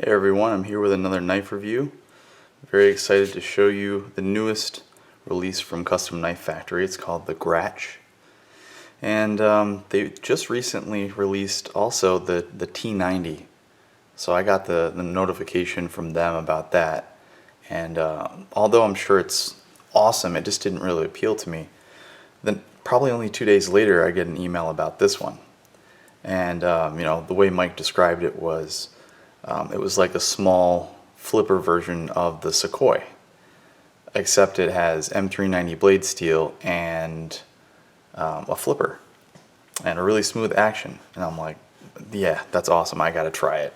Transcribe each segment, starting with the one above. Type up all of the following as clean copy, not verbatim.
Hey everyone, I'm here with another knife review. Very excited to show you the newest release from Custom Knife Factory. It's called the Gratch. And they just recently released also the T90. So I got the notification from them about that. And although I'm sure it's awesome, it just didn't really appeal to me. Then probably only 2 days later I get an email about this one. And the way Mike described it was like a small flipper version of the Sequoia, except it has M390 blade steel and a flipper and a really smooth action. And I'm like, yeah, that's awesome. I gotta try it.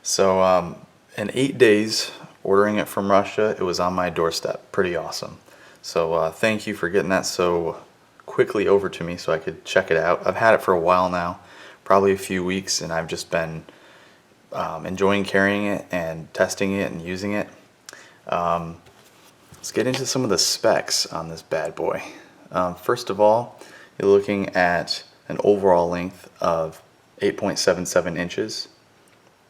So in 8 days, ordering it from Russia, it was on my doorstep. Pretty awesome. So thank you for getting that so quickly over to me so I could check it out. I've had it for a while now, probably a few weeks, and I've just been enjoying carrying it and testing it and using it. Let's get into some of the specs on this bad boy. First of all, you're looking at an overall length of 8.77 inches.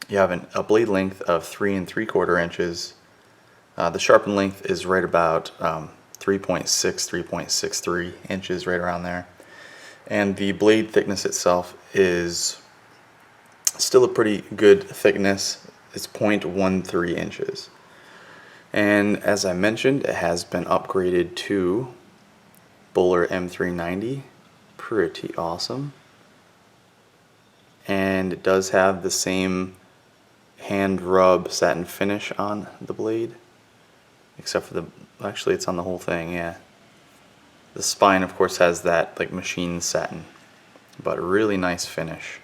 You have a blade length of 3 3/4 inches. The sharpened length is right about 3.63 inches, right around there. And the blade thickness itself is still a pretty good thickness. It's 0.13 inches. And as I mentioned, it has been upgraded to Bowler M390. Pretty awesome. And it does have the same hand rub satin finish on the blade, except for actually it's on the whole thing, yeah. The spine of course has that like machine satin, but a really nice finish.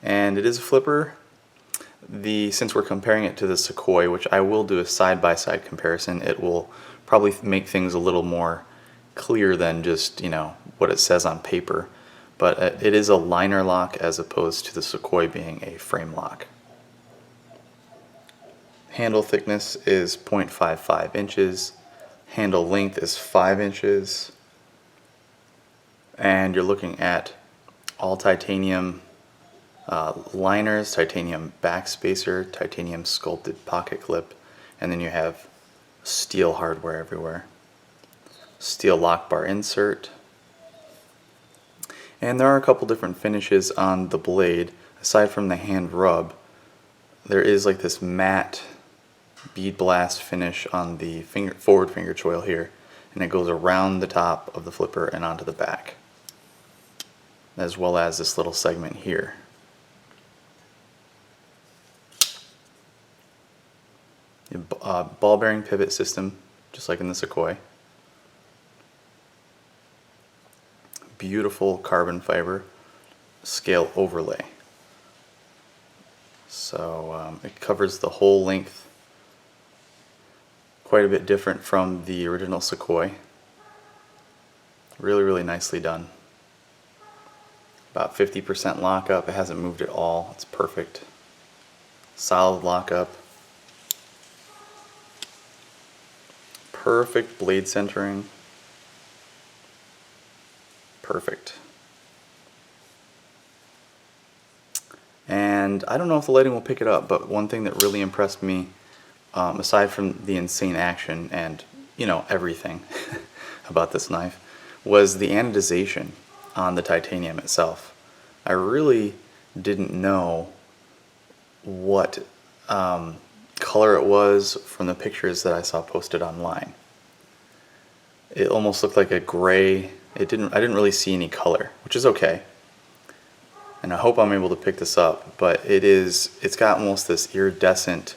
And it is a flipper. Since we're comparing it to the Sequoia, which I will do a side-by-side comparison, it will probably make things a little more clear than just, what it says on paper. But it is a liner lock as opposed to the Sequoia being a frame lock. Handle thickness is 0.55 inches. Handle length is 5 inches. And you're looking at all titanium liners, titanium backspacer, titanium sculpted pocket clip, and then you have steel hardware everywhere. Steel lock bar insert. And there are a couple different finishes on the blade. Aside from the hand rub, there is like this matte bead blast finish on the forward finger choil here, and it goes around the top of the flipper and onto the back, as well as this little segment here. Ball bearing pivot system, just like in the Sequoia. Beautiful carbon fiber scale overlay. So it covers the whole length, quite a bit different from the original Sequoia. Really, really nicely done. About 50% lockup. It hasn't moved at all. It's perfect. Solid lockup. Perfect blade centering. Perfect. And I don't know if the lighting will pick it up, but one thing that really impressed me, aside from the insane action and everything about this knife, was the anodization on the titanium itself. I really didn't know what color it was from the pictures that I saw posted online. It almost looked like a gray. I didn't really see any color, which is okay. And I hope I'm able to pick this up, but it's got almost this iridescent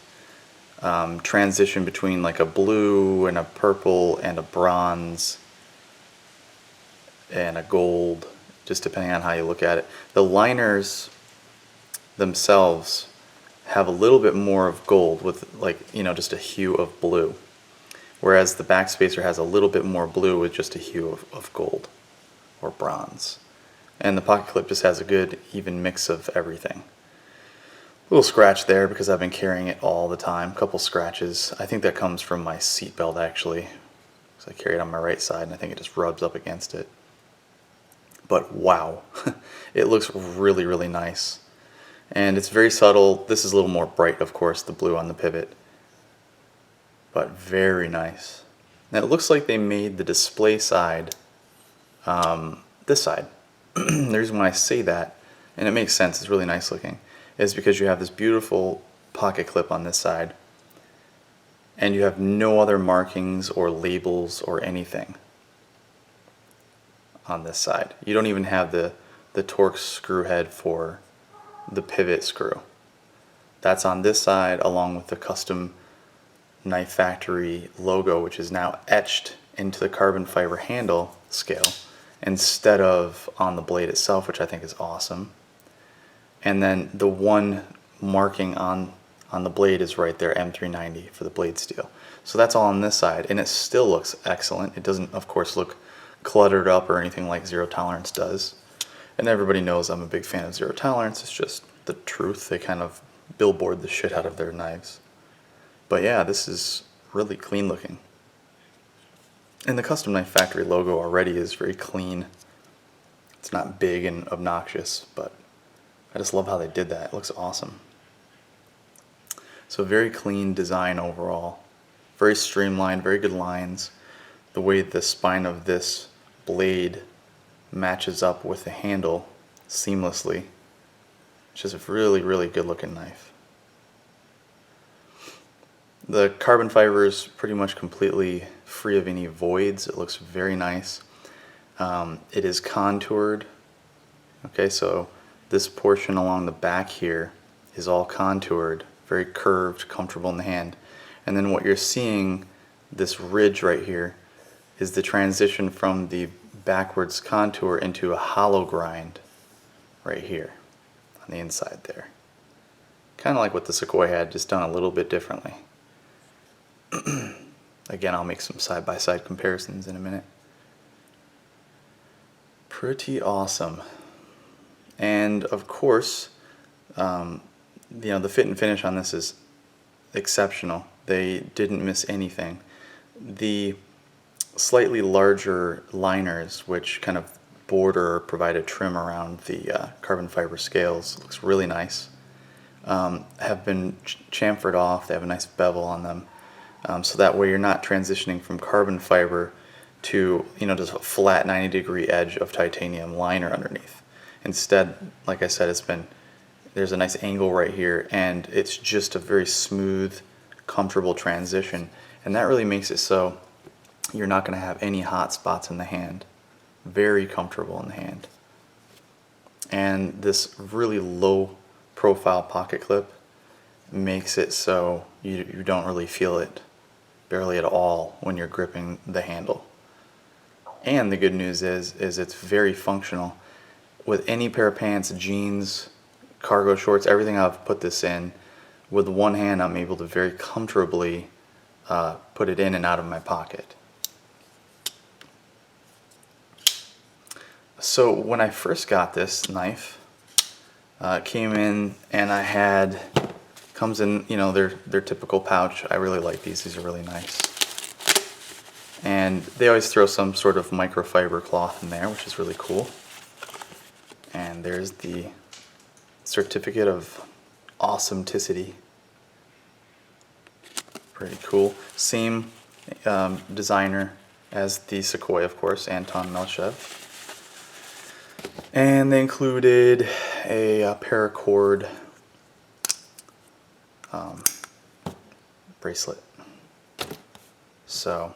transition between like a blue and a purple and a bronze and a gold, just depending on how you look at it. The liners themselves have a little bit more of gold with just a hue of blue, whereas the backspacer has a little bit more blue with just a hue of gold or bronze. And the pocket clip just has a good even mix of everything. A little scratch there because I've been carrying it all the time. A couple scratches. I think that comes from my seat belt actually, because I carry it on my right side and I think it just rubs up against it. but wow, it looks really, really nice. And it's very subtle. This is a little more bright, of course, the blue on the pivot, but very nice. Now it looks like they made the display side this side. The reason why I say that, and it makes sense, it's really nice looking, is because you have this beautiful pocket clip on this side, and you have no other markings or labels or anything on this side. You don't even have the Torx screw head for the pivot screw. That's on this side, along with the Custom Knife Factory logo, which is now etched into the carbon fiber handle scale instead of on the blade itself, which I think is awesome. And then the one marking on the blade is right there, M390 for the blade steel. So that's all on this side, and it still looks excellent. It doesn't, of course, look cluttered up or anything like Zero Tolerance does. And everybody knows I'm a big fan of Zero Tolerance. It's just the truth. They kind of billboard the shit out of their knives. But yeah, this is really clean looking. And the Custom Knife Factory logo already is very clean. It's not big and obnoxious, but I just love how they did that. It looks awesome. So very clean design overall. Very streamlined, very good lines. The way the spine of this blade matches up with the handle seamlessly. It's just a really, really good looking knife. The carbon fiber is pretty much completely free of any voids. It looks very nice. It is contoured. Okay, so this portion along the back here is all contoured, very curved, comfortable in the hand. And then what you're seeing, this ridge right here, is the transition from the backwards contour into a hollow grind right here on the inside there. Kind of like what the Sequoia had, just done a little bit differently. Again, I'll make some side-by-side comparisons in a minute. Pretty awesome. And of course, the fit and finish on this is exceptional. They didn't miss anything. The slightly larger liners, which kind of border or provide a trim around the carbon fiber scales, looks really nice. Have been chamfered off. They have a nice bevel on them. So that way you're not transitioning from carbon fiber to just a flat 90-degree edge of titanium liner underneath. Instead, like I said, there's a nice angle right here, and it's just a very smooth, comfortable transition, and that really makes it so you're not going to have any hot spots in the hand. Very comfortable in the hand. And this really low profile pocket clip makes it so you don't really feel it barely at all when you're gripping the handle. And the good news is it's very functional. With any pair of pants, jeans, cargo shorts, everything I've put this in, with one hand I'm able to very comfortably put it in and out of my pocket. So when I first got this knife, it came in and comes in, their typical pouch. I really like these. These are really nice. And they always throw some sort of microfiber cloth in there, which is really cool. And there's the certificate of awesometicity. Pretty cool. Same designer as the Sequoia, of course, Anton Melchev. And they included a paracord bracelet. So,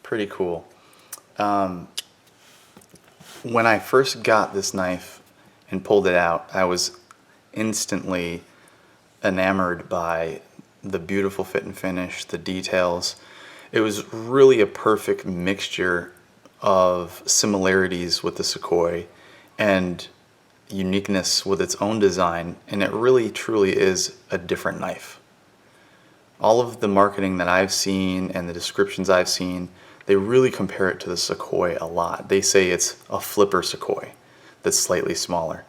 pretty cool. When I first got this knife and pulled it out, I was instantly enamored by the beautiful fit and finish, the details. It was really a perfect mixture of similarities with the Sequoia and uniqueness with its own design, and it really truly is a different knife. All of the marketing that I've seen and the descriptions I've seen, they really compare it to the Sequoia a lot. They say it's a flipper Sequoia that's slightly smaller.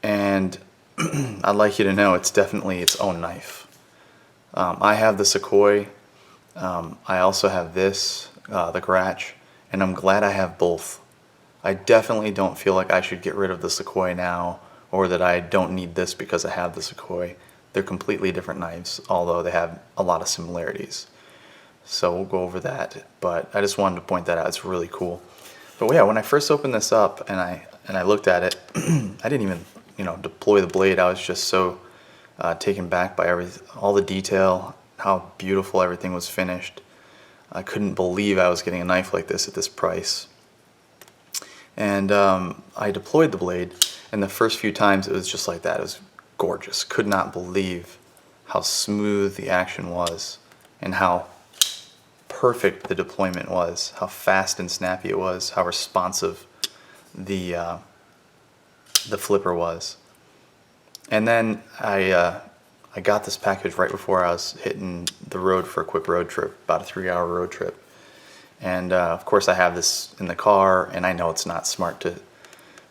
And I'd like you to know it's definitely its own knife. I have the Sequoia. I also have this, the Gratch, and I'm glad I have both. I definitely don't feel like I should get rid of the Sequoia now, or that I don't need this because I have the Sequoia. They're completely different knives, although they have a lot of similarities. So we'll go over that, but I just wanted to point that out. It's really cool. But yeah, when I first opened this up and I looked at it, I didn't even deploy the blade. I was just so taken back by all the detail, how beautiful everything was finished. I couldn't believe I was getting a knife like this at this price. And I deployed the blade, and the first few times it was just like that. It was gorgeous. Could not believe how smooth the action was and how perfect the deployment was, how fast and snappy it was, how responsive the flipper was. And then I got this package right before I was hitting the road for a quick road trip, about a 3-hour road trip. And of course I have this in the car, and I know it's not smart to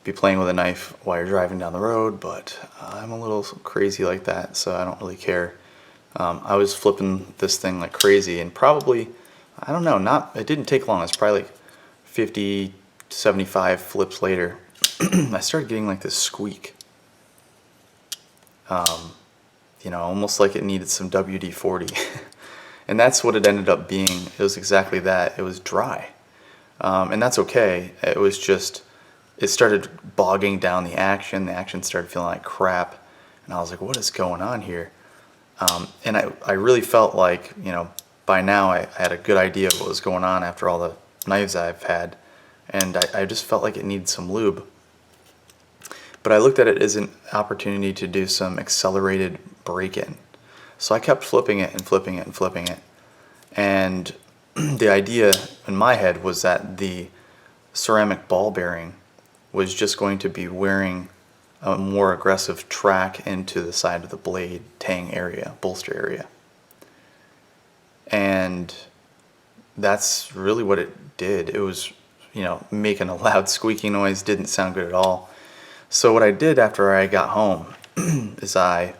be playing with a knife while you're driving down the road, but I'm a little crazy like that, so I don't really care. I was flipping this thing like crazy, and probably, I don't know, it didn't take long. It's probably like 50 to 75 flips later, I started getting like this squeak. Almost like it needed some WD-40. And that's what it ended up being. It was exactly that. It was dry. And that's okay. It was just, it started bogging down the action. The action started feeling like crap. And I was like, what is going on here? And I really felt like, by now I had a good idea of what was going on after all the knives I've had. And I just felt like it needed some lube. But I looked at it as an opportunity to do some accelerated break-in. So I kept flipping it and flipping it and flipping it. And the idea in my head was that the ceramic ball bearing was just going to be wearing a more aggressive track into the side of the blade, tang area, bolster area. And that's really what it did. It was, making a loud squeaking noise, didn't sound good at all. So what I did after I got home is I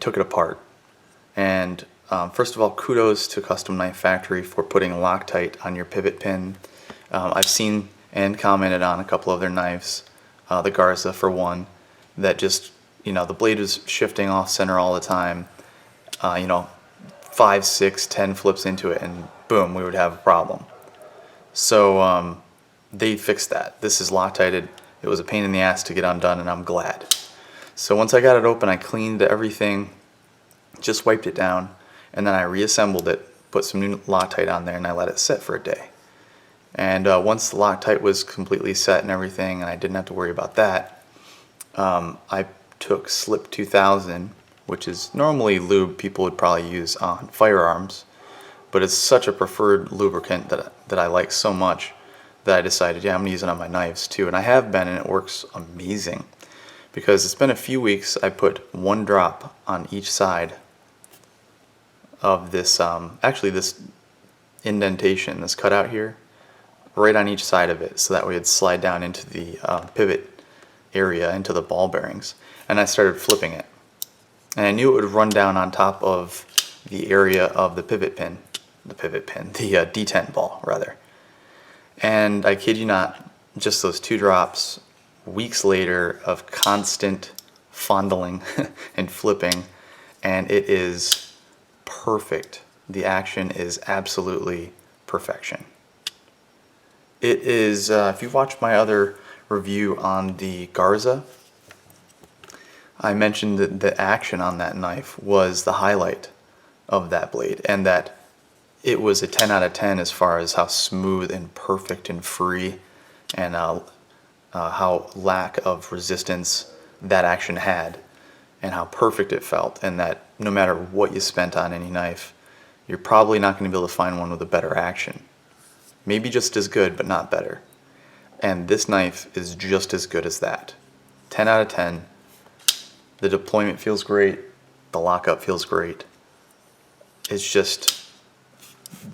took it apart. And first of all, kudos to Custom Knife Factory for putting Loctite on your pivot pin. I've seen and commented on a couple of their knives, the Garza for one, that just, the blade was shifting off center all the time. 5, 6, 10 flips into it, and boom, we would have a problem. So they fixed that. This is Loctited. It was a pain in the ass to get undone, and I'm glad. So once I got it open, I cleaned everything, just wiped it down, and then I reassembled it, put some new Loctite on there, and I let it sit for a day. And once the Loctite was completely set and everything, and I didn't have to worry about that, I took Slip 2000, which is normally lube people would probably use on firearms, but it's such a preferred lubricant that I like so much that I decided, yeah, I'm going to use it on my knives too. And I have been, and it works amazing. Because it's been a few weeks, I put 1 drop on each side of this, actually this indentation, this cutout here, right on each side of it, so that way it'd slide down into the pivot area, into the ball bearings. And I started flipping it. And I knew it would run down on top of the area of the the detent ball, rather. And I kid you not, just those 2 drops, weeks later of constant fondling and flipping, and it is perfect. The action is absolutely perfection. It is, if you watched my other review on the Garza, I mentioned that the action on that knife was the highlight of that blade, and that it was a 10 out of 10 as far as how smooth and perfect and free, and how lack of resistance that action had, and how perfect it felt, and that no matter what you spent on any knife, you're probably not going to be able to find one with a better action. Maybe just as good, but not better. And this knife is just as good as that. 10 out of 10. The deployment feels great. The lockup feels great. It's just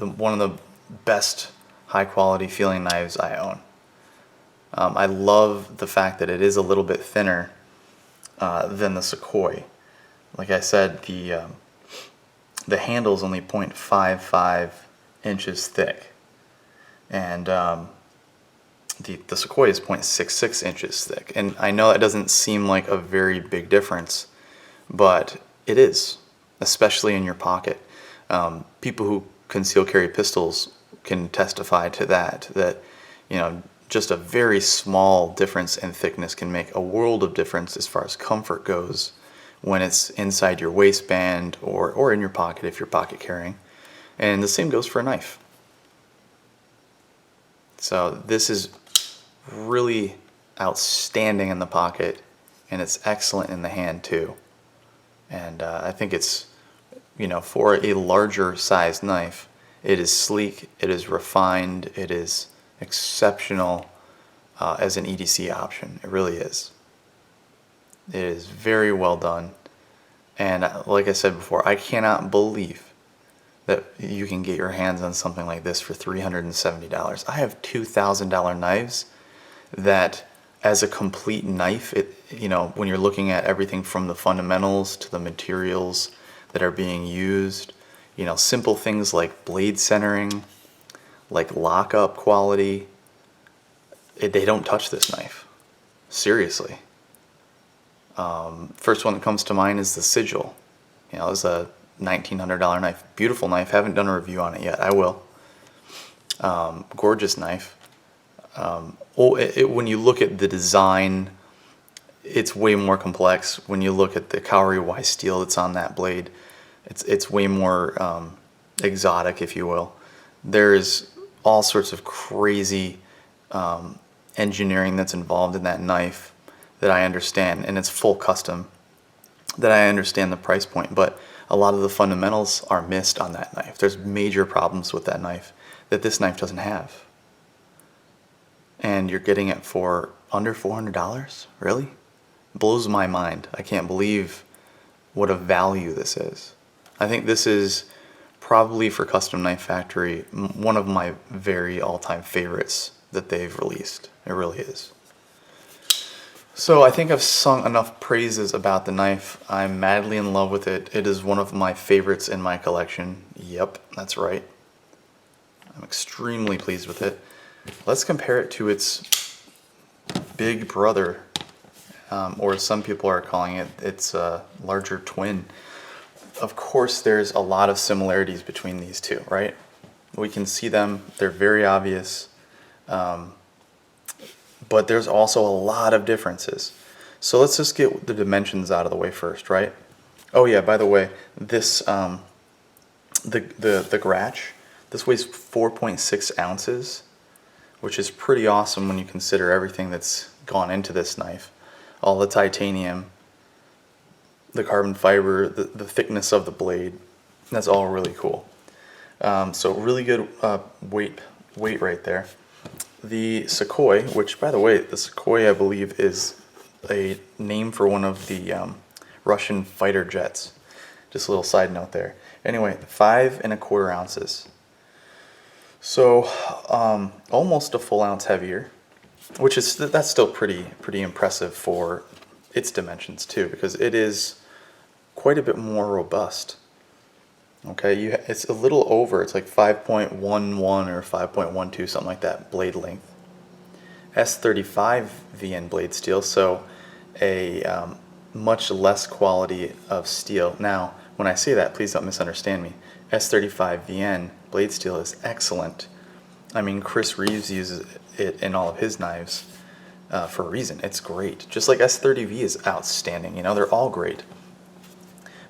one of the best high quality feeling knives I own. I love the fact that it is a little bit thinner than the Sequoia. Like I said, the handle is only 0.55 inches thick, and the Sequoia is 0.66 inches thick. And I know that doesn't seem like a very big difference, but it is, especially in your pocket. People who conceal carry pistols can testify to that, just a very small difference in thickness can make a world of difference as far as comfort goes when it's inside your waistband or in your pocket if you're pocket carrying. And the same goes for a knife. So this is really outstanding in the pocket, and it's excellent in the hand too. And I think it's, for a larger sized knife, it is sleek, it is refined, it is exceptional as an EDC option. It really is. It is very well done. And like I said before, I cannot believe that you can get your hands on something like this for $370. I have $2,000 knives that, as a complete knife, when you're looking at everything from the fundamentals to the materials that are being used, simple things like blade centering, like lockup quality, they don't touch this knife. Seriously. First one that comes to mind is the Sigil. It's a $1,900 knife. Beautiful knife. Haven't done a review on it yet. I will. Gorgeous knife. When you look at the design, it's way more complex. When you look at the Kauri Y steel that's on that blade, it's way more exotic, if you will. There's all sorts of crazy engineering that's involved in that knife that I understand, and it's full custom, that I understand the price point, but a lot of the fundamentals are missed on that knife. There's major problems with that knife that this knife doesn't have. And you're getting it for under $400? Really? Blows my mind. I can't believe what a value this is. I think this is probably, for Custom Knife Factory, one of my very all-time favorites that they've released. It really is. So I think I've sung enough praises about the knife. I'm madly in love with it. It is one of my favorites in my collection. Yep, that's right. I'm extremely pleased with it. Let's compare it to its big brother, or as some people are calling it, its larger twin. Of course, there's a lot of similarities between these two, right? We can see them. They're very obvious. But there's also a lot of differences. So let's just get the dimensions out of the way first, right? Oh yeah, by the way, this the Gratch, this weighs 4.6 ounces, which is pretty awesome when you consider everything that's gone into this knife. All the titanium, the carbon fiber, the thickness of the blade. That's all really cool. So really good weight right there. The Sequoia, which, by the way, the Sequoia, I believe, is a name for one of the Russian fighter jets. Just a little side note there. Anyway, 5.25 ounces. So almost a full ounce heavier, that's still pretty impressive for its dimensions too, because it is quite a bit more robust. Okay, it's a little over, it's like 5.11 or 5.12, something like that, blade length. S35 VN blade steel, so a much less quality of steel. Now, when I say that, please don't misunderstand me. S35 VN blade steel is excellent. I mean, Chris Reeves uses it in all of his knives for a reason. It's great. Just like S30V is outstanding. They're all great.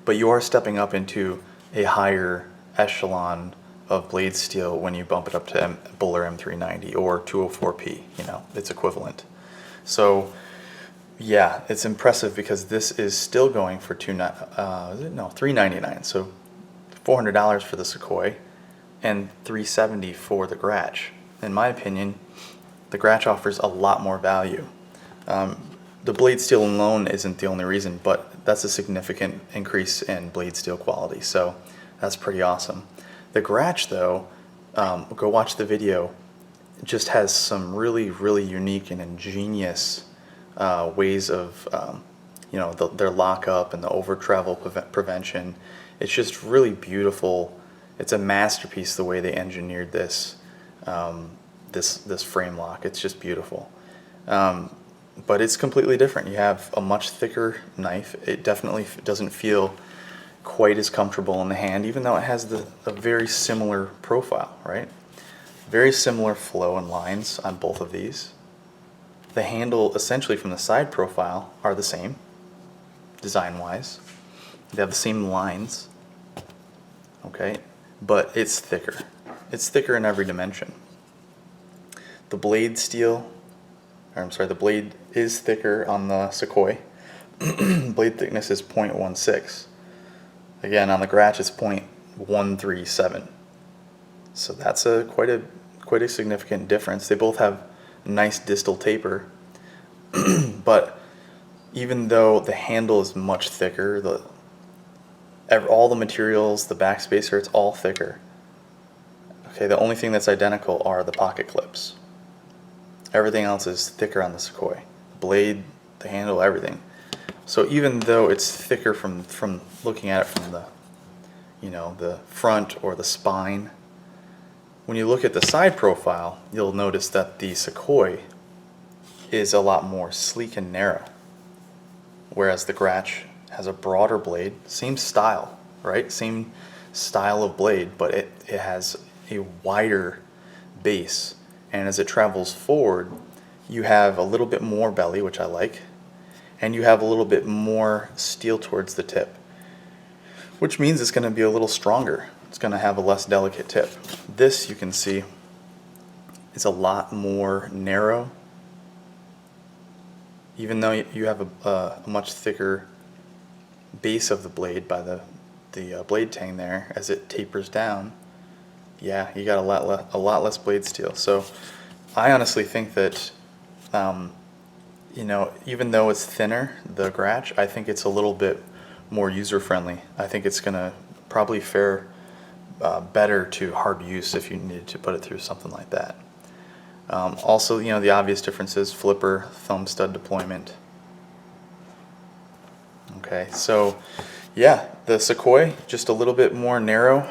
But you are stepping up into a higher echelon of blade steel when you bump it up to Buller M390 or 204P, it's equivalent. So yeah, it's impressive because this is still going for $399, so $400 for the Sequoia and $370 for the Gratch. In my opinion, the Gratch offers a lot more value. The blade steel alone isn't the only reason, but that's a significant increase in blade steel quality, so that's pretty awesome. The Gratch, though, go watch the video, just has some really unique and ingenious ways of their lockup and the over travel prevention. It's just really beautiful. It's a masterpiece the way they engineered this. this frame lock. It's just beautiful. But it's completely different. You have a much thicker knife. It definitely doesn't feel quite as comfortable in the hand, even though it has a very similar profile, right? Very similar flow and lines on both of these. The handle, essentially from the side profile, are the same, design-wise. They have the same lines, okay? But it's thicker. It's thicker in every dimension. The blade steel, or I'm sorry, the blade is thicker on the Sequoia. Blade thickness is 0.16. Again, on the Gratch it's 0.137. So that's quite a significant difference. They both have nice distal taper, but even though the handle is much thicker, all the materials, the backspacer, it's all thicker. Okay, the only thing that's identical are the pocket clips. Everything else is thicker on the Sequoia. Blade, the handle, everything. So even though it's thicker from looking at it from the front or the spine, when you look at the side profile, you'll notice that the Sequoia is a lot more sleek and narrow, whereas the Gratch has a broader blade, same style, right? Same style of blade, but it has a wider base. And as it travels forward, you have a little bit more belly, which I like, and you have a little bit more steel towards the tip, which means it's going to be a little stronger. It's going to have a less delicate tip. This, you can see, is a lot more narrow, even though you have a much thicker base of the blade by the blade tang there. As it tapers down, yeah, you got a lot less blade steel. So I honestly think that even though it's thinner, the Gratch, I think it's a little bit more user friendly. I think it's gonna probably fare better to hard use if you needed to put it through something like that. Also, the obvious differences: flipper, thumb stud deployment. Okay, so yeah, the Sequoia just a little bit more narrow.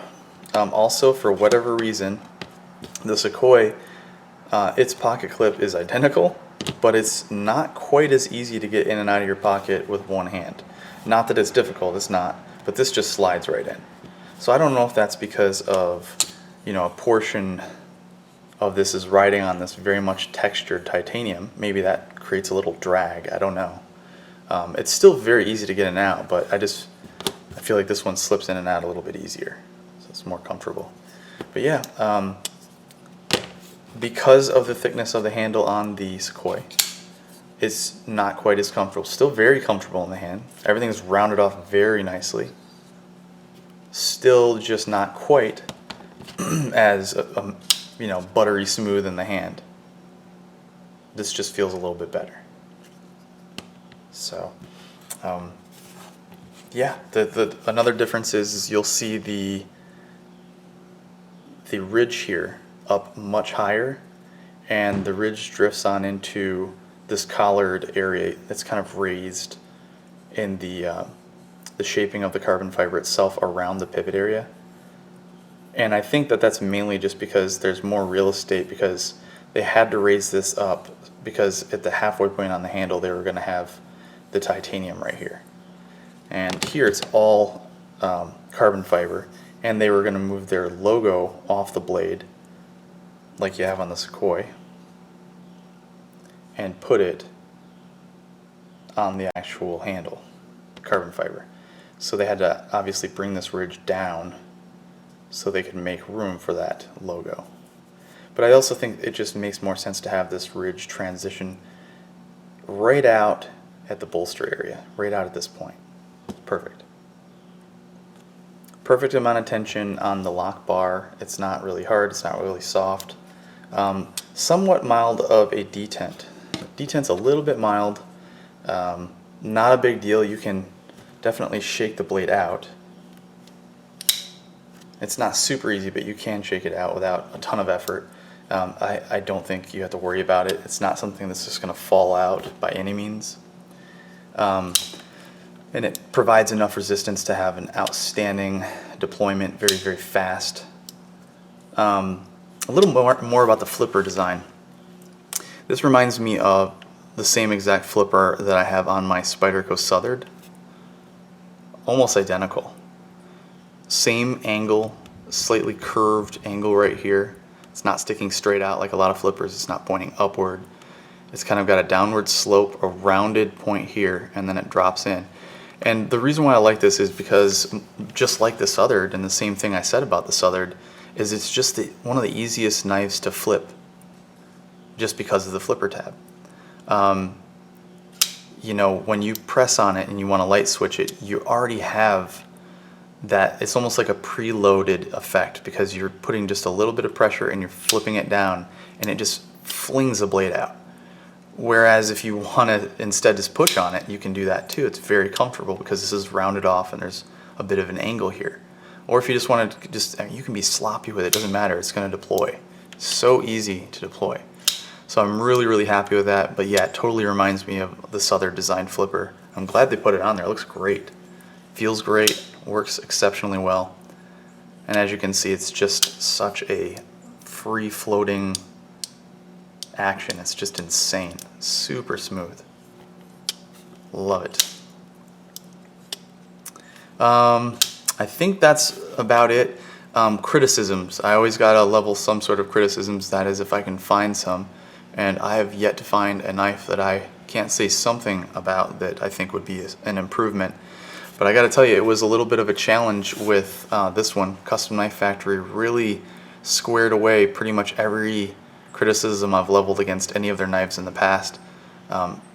Also, for whatever reason, the Sequoia, its pocket clip is identical, but it's not quite as easy to get in and out of your pocket with one hand. Not that it's difficult, it's not, but this just slides right in. So I don't know if that's because of, a portion of this is riding on this very much textured titanium. Maybe that creates a little drag, I don't know. It's still very easy to get in and out, but I feel like this one slips in and out a little bit easier. So it's more comfortable. But yeah, because of the thickness of the handle on the Sequoia, it's not quite as comfortable. Still very comfortable in the hand. Everything is rounded off very nicely. Still just not quite as buttery smooth in the hand. This just feels a little bit better. So yeah, another difference is you'll see the ridge here up much higher, and the ridge drifts on into this collared area that's kind of raised in the shaping of the carbon fiber itself around the pivot area. And I think that that's mainly just because there's more real estate, because they had to raise this up because at the halfway point on the handle they were going to have the titanium right here. And here it's all carbon fiber, and they were going to move their logo off the blade like you have on the Sequoia and put it on the actual handle, carbon fiber. So they had to obviously bring this ridge down so they could make room for that logo. But I also think it just makes more sense to have this ridge transition right out at the bolster area, right out at this point. Perfect. Perfect amount of tension on the lock bar. It's not really hard, it's not really soft. Somewhat mild of a detent. Detent's a little bit mild, not a big deal. You can definitely shake the blade out. It's not super easy, but you can shake it out without a ton of effort. I don't think you have to worry about it. It's not something that's just going to fall out by any means. And it provides enough resistance to have an outstanding deployment, very, very fast. a little more about the flipper design. This reminds me of the same exact flipper that I have on my Spyderco Southern. Almost identical. Same angle, slightly curved angle right here. It's not sticking straight out like a lot of flippers. It's not pointing upward. It's kind of got a downward slope, a rounded point here, and then it drops in. And the reason why I like this is because, just like the Southern, and the same thing I said about the Southern, is it's just one of the easiest knives to flip, just because of the flipper tab. You know, when you press on it and you want to light switch it, you already have that. It's almost like a preloaded effect, because you're putting just a little bit of pressure and you're flipping it down, and it just flings the blade out. Whereas if you want to instead just push on it, you can do that too. It's very comfortable because this is rounded off and there's a bit of an angle here. Or if you just want to, I mean, you can be sloppy with it. It doesn't matter. It's going to deploy. So easy to deploy. So I'm really, really happy with that. But yeah, it totally reminds me of the Southern design flipper. I'm glad they put it on there. It looks great. Feels great. Works exceptionally well. And as you can see, it's just such a free-floating action. It's just insane. Super smooth. Love it. I think that's about it. Criticisms. I always gotta level some sort of criticisms, that is if I can find some. And I have yet to find a knife that I can't say something about that I think would be an improvement. But I gotta tell you, it was a little bit of a challenge with this one. Custom Knife Factory really squared away pretty much every criticism I've leveled against any of their knives in the past.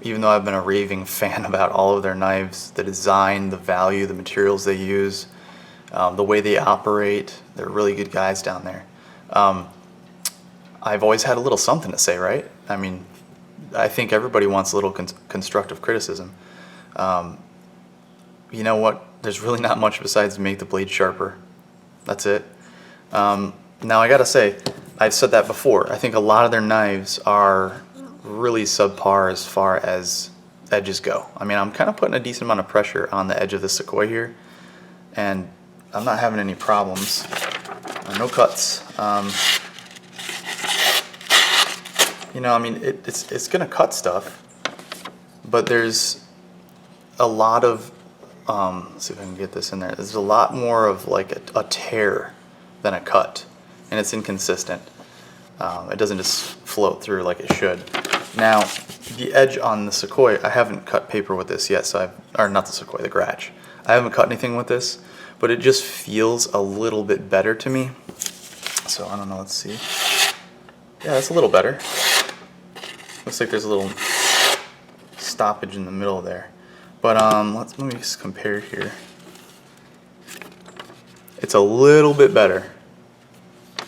Even though I've been a raving fan about all of their knives, the design, the value, the materials they use, the way they operate, they're really good guys down there. I've always had a little something to say, right? I mean, I think everybody wants a little constructive criticism. You know what? There's really not much besides make the blade sharper. That's it. Now I gotta say, I've said that before. I think a lot of their knives are really subpar as far as edges go. I mean, I'm kind of putting a decent amount of pressure on the edge of the Sequoia here, and I'm not having any problems. No cuts. You know, I mean, it's gonna cut stuff, but there's a lot of, let's see if I can get this in there. There's a lot more of like a tear than a cut, and it's inconsistent. It doesn't just float through like it should. Now, the edge on the Sequoia, I haven't cut paper with this yet, so or not the Sequoia, the Gratch. I haven't cut anything with this, but it just feels a little bit better to me. So I don't know, let's see. Yeah, it's a little better. Looks like there's a little stoppage in the middle there. But let me just compare here. It's a little bit better.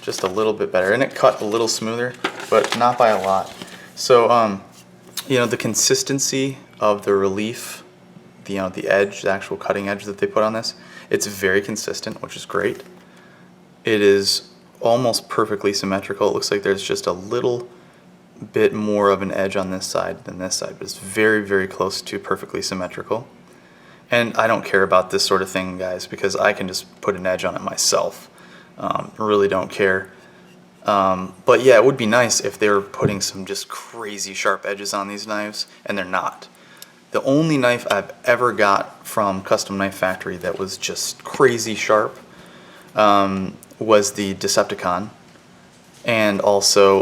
Just a little bit better. And it cut a little smoother, but not by a lot. So, you know, the consistency of the relief, the edge, the actual cutting edge that they put on this, it's very consistent, which is great. It is almost perfectly symmetrical. It looks like there's just a little bit more of an edge on this side than this side, but it's very, very close to perfectly symmetrical. And I don't care about this sort of thing, guys, because I can just put an edge on it myself. Really don't care. But yeah, it would be nice if they were putting some just crazy sharp edges on these knives, and they're not. The only knife I've ever got from Custom Knife Factory that was just crazy sharp was the Decepticon, and also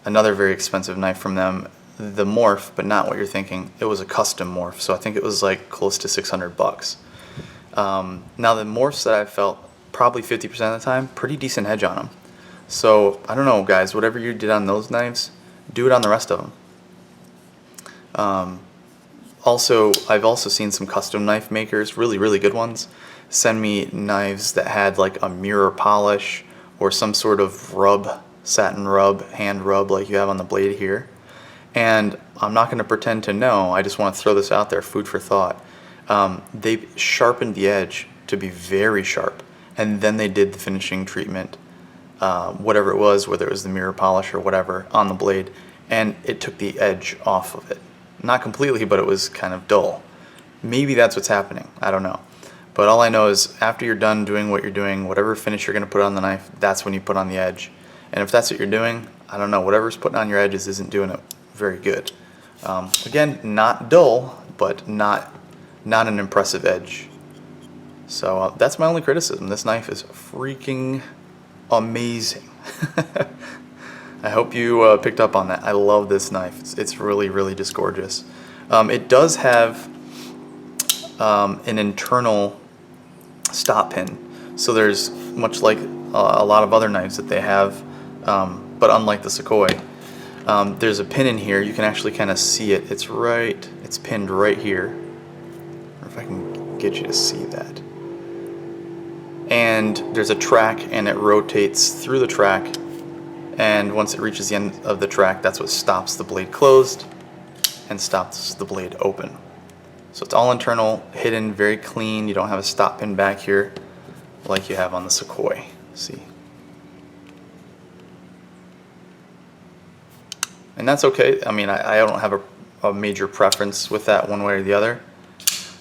another very expensive knife from them, the Morph, but not what you're thinking. It was a custom Morph, so I think it was like close to 600 bucks. Now the Morphs that I felt, probably 50% of the time, pretty decent edge on them. So I don't know, guys, whatever you did on those knives, do it on the rest of them. Also, I've also seen some custom knife makers, really, really good ones, send me knives that had like a mirror polish or some sort of rub, satin rub, hand rub like you have on the blade here. And I'm not going to pretend to know, I just want to throw this out there, food for thought. They sharpened the edge to be very sharp, and then they did the finishing treatment, whatever it was, whether it was the mirror polish or whatever, on the blade, and it took the edge off of it. Not completely, but it was kind of dull. Maybe that's what's happening, I don't know. But all I know is after you're done doing what you're doing, whatever finish you're going to put on the knife, that's when you put on the edge. And if that's what you're doing, I don't know, whatever's putting on your edges isn't doing it very good. Again, not dull, but not an impressive edge. So that's my only criticism. This knife is freaking amazing. I hope you picked up on that. I love this knife. It's really, really just gorgeous. It does have an internal stop pin. So there's, much like a lot of other knives that they have, but unlike the Sequoia, there's a pin in here. You can actually kind of see it. It's pinned right here. Or if I can get you to see that. And there's a track, and it rotates through the track, and once it reaches the end of the track, that's what stops the blade closed and stops the blade open. So it's all internal, hidden, very clean. You don't have a stop pin back here like you have on the Sequoia. See? And that's okay. I mean, I don't have a major preference with that one way or the other.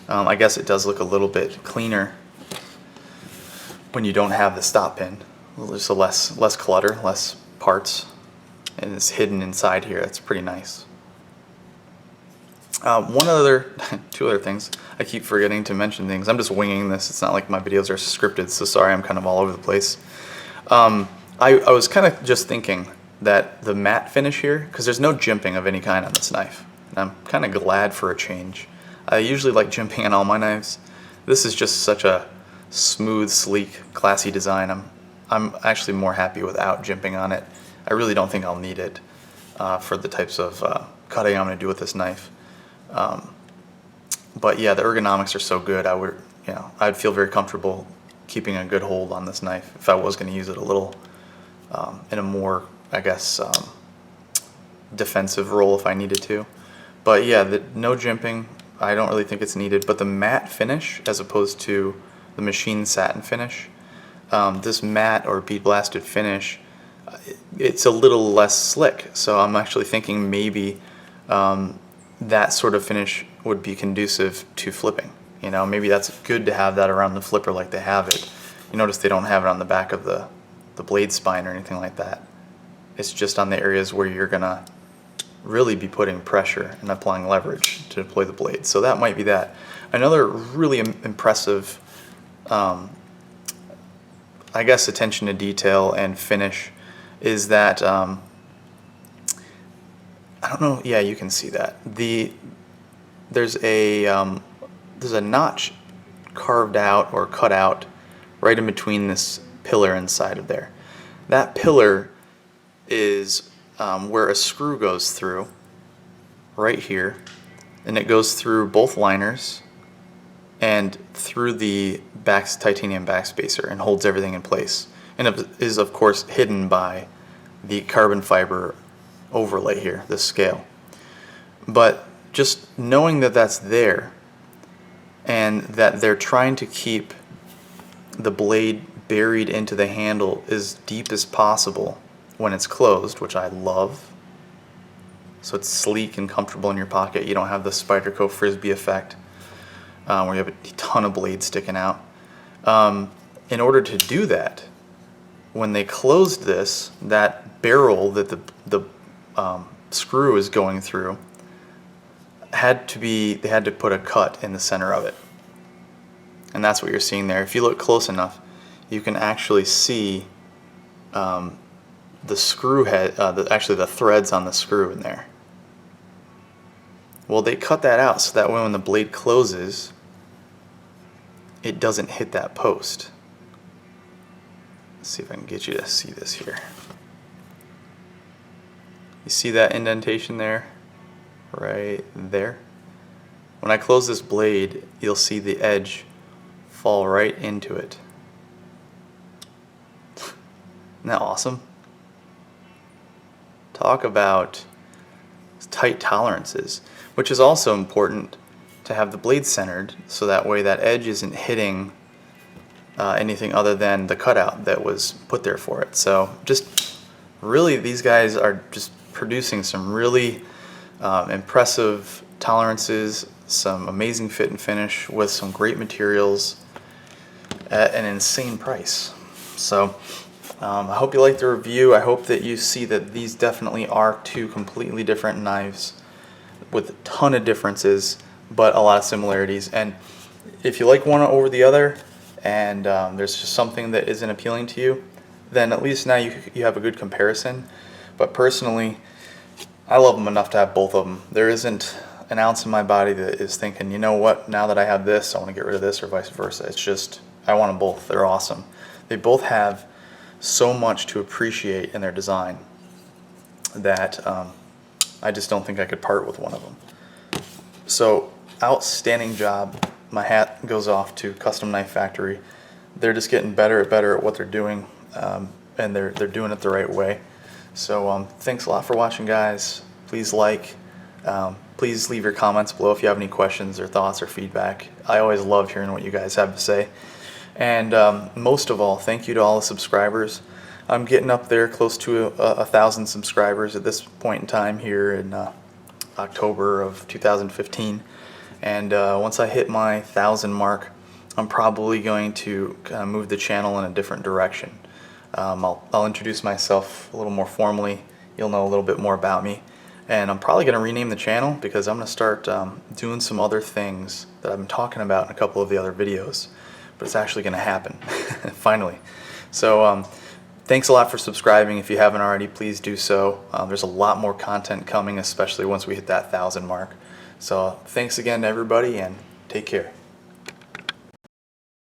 I guess it does look a little bit cleaner when you don't have the stop pin. There's a less clutter, less parts, and it's hidden inside here. That's pretty nice. Two other things. I keep forgetting to mention things. I'm just winging this. It's not like my videos are scripted, so sorry, I'm kind of all over the place. I was kind of just thinking that the matte finish here, because there's no jimping of any kind on this knife, and I'm kind of glad for a change. I usually like jimping on all my knives. This is just such a smooth, sleek, classy design. I'm actually more happy without jimping on it. I really don't think I'll need it for the types of cutting I'm going to do with this knife. But yeah, the ergonomics are so good. I'd feel very comfortable keeping a good hold on this knife if I was going to use it a little in a more, I guess, defensive role if I needed to. But yeah, no jimping. I don't really think it's needed. But the matte finish, as opposed to the machine satin finish, this matte or bead blasted finish, it's a little less slick. So I'm actually thinking maybe that sort of finish would be conducive to flipping. You know, maybe that's good to have that around the flipper like they have it. You notice they don't have it on the back of the blade spine or anything like that. It's just on the areas where you're gonna really be putting pressure and applying leverage to deploy the blade. So that might be that. Another really impressive, I guess, attention to detail and finish is that, I don't know, yeah, you can see that. There's a notch carved out or cut out right in between this pillar inside of there. That pillar is where a screw goes through, right here, and it goes through both liners and through the titanium backspacer and holds everything in place. And it is, of course, hidden by the carbon fiber overlay here, this scale. But just knowing that that's there and that they're trying to keep the blade buried into the handle as deep as possible when it's closed, which I love. So it's sleek and comfortable in your pocket. You don't have the Spyderco Frisbee effect where you have a ton of blades sticking out. In order to do that, when they closed this, that barrel that the screw is going through they had to put a cut in the center of it. And that's what you're seeing there. If you look close enough, you can actually see the screw head, actually the threads on the screw in there. Well, they cut that out so that way when the blade closes, it doesn't hit that post. Let's see if I can get you to see this here. You see that indentation there? Right there? When I close this blade, you'll see the edge fall right into it. Isn't that awesome? Talk about tight tolerances, which is also important to have the blade centered so that way that edge isn't hitting anything other than the cutout that was put there for it. So just really, these guys are just producing some really impressive tolerances, some amazing fit and finish with some great materials at an insane price. So I hope you liked the review. I hope that you see that these definitely are two completely different knives with a ton of differences, but a lot of similarities. And if you like one over the other, and there's just something that isn't appealing to you, then at least now you have a good comparison. But personally, I love them enough to have both of them. There isn't an ounce in my body that is thinking, you know what, now that I have this, I want to get rid of this, or vice versa. It's just, I want them both. They're awesome. They both have so much to appreciate in their design that I just don't think I could part with one of them. So, outstanding job. My hat goes off to Custom Knife Factory. They're just getting better at what they're doing, and they're doing it the right way. So thanks a lot for watching, guys. Please please leave your comments below if you have any questions or thoughts or feedback. I always love hearing what you guys have to say. And most of all, thank you to all the subscribers. I'm getting up there close to 1,000 subscribers at this point in time here in October of 2015. And once I hit my 1,000 mark, I'm probably going to kind of move the channel in a different direction. I'll introduce myself a little more formally. You'll know a little bit more about me. And I'm probably going to rename the channel because I'm going to start doing some other things that I've been talking about in a couple of the other videos. But it's actually going to happen, finally. So thanks a lot for subscribing. If you haven't already, please do so. There's a lot more content coming, especially once we hit that 1,000 mark. So thanks again to everybody, and take care.